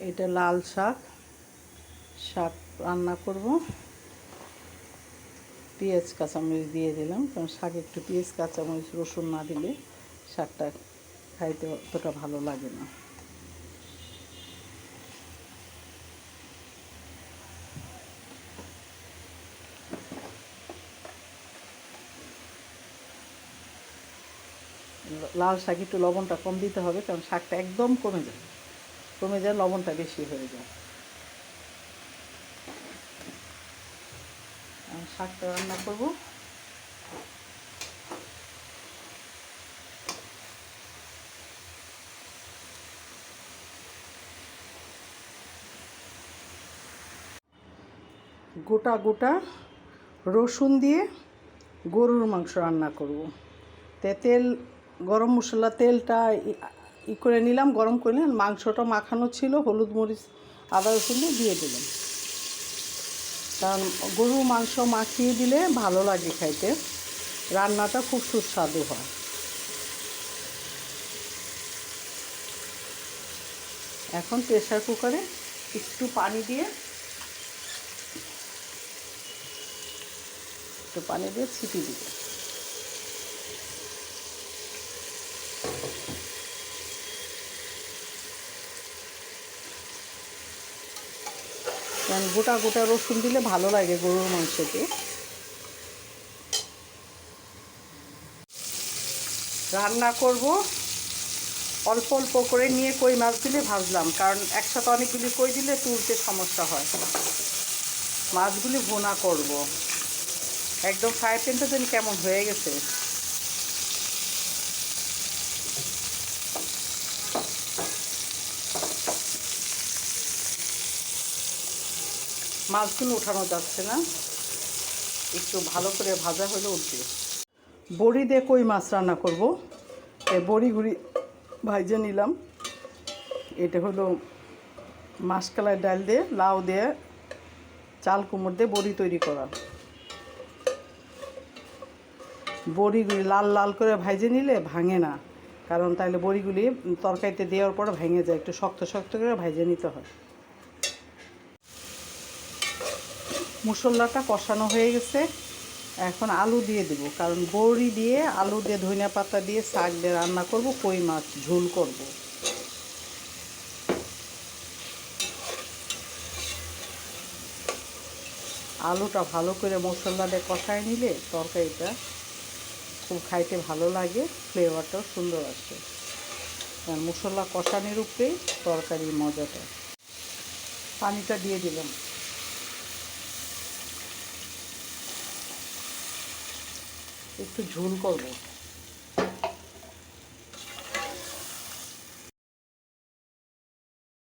এটা লাল শাক রান্না করব। পেঁয়াজ কাঁচামরিচ দিয়ে দিলাম, কারণ শাকে একটু পেঁয়াজ কাঁচামরিচ রসুন না দিলে শাকটা খাইতে অতটা ভালো লাগে না। লাল শাক একটু লবণটা কম দিতে হবে, কারণ শাকটা একদম কমে যায় লবণটা বেশি হয়ে যায়। শাকটা রান্না করব। গোটা গোটা রসুন দিয়ে গরুর মাংস রান্না করব। তেল গরম মশলা তেলটা করে নিলাম, গরম করে নিলাম। মাংসটা মাখানো ছিল, হলুদ মরিচ আদা রসুন দিয়ে দিলাম, কারণ গরুর মাংস মাখিয়ে দিলে ভালো লাগে খাইতে, রান্নাটা খুব সুস্বাদু হয়। এখন প্রেসার কুকারে একটু পানি দিয়ে ছিটি দিব। কারণ গোটা গোটা রসুন দিলে ভালো লাগে গরুর মাংসতে। রান্না করব অল্প অল্প করে নিয়ে কই মাছগুলি ভাজলাম, কারণ একসাথে অনেকগুলি কই দিলে তুলতে সমস্যা হয়। মাছগুলি ভুনা করব। একদম ফ্রাই প্যানটা যেন কেমন হয়ে গেছে। মাছগুলো উঠানো যাচ্ছে না, একটু ভালো করে ভাজা হলে উঠবে। বড়ি দিয়ে কই মাছ রান্না করব। এই বড়িগুলি ভাইজে নিলাম। এটা হলো মাসকলাই ডাল দিয়ে, লাউ দিয়ে, চাল কুমড় দিয়ে বড়ি তৈরি করা। বড়িগুলি লাল লাল করে ভাইজে নিলে ভাঙে না, কারণ তাহলে বড়িগুলি তরকারিতে দেওয়ার পর ভেঙে যায়। একটু শক্ত শক্ত করে ভাইজে নিতে হয়। মশলাটা কষানো হয়ে গেছে, এখন আলু দিয়ে দেব, কারণ বড়ি দিয়ে আলু দিয়ে ধনিয়া পাতা দিয়ে শাক দিয়ে রান্না করব, কই মাছ ঝোল করব। আলুটা ভালো করে মশলা দিয়ে কষায় নিলে তরকারিটা খুব খাইতে ভালো লাগে, ফ্লেভারটাও সুন্দর আসে। কারণ মশলা কষানোর উপরেই তরকারির মজাটা। পানিটা দিয়ে দিলাম। একটু ঝোল করব।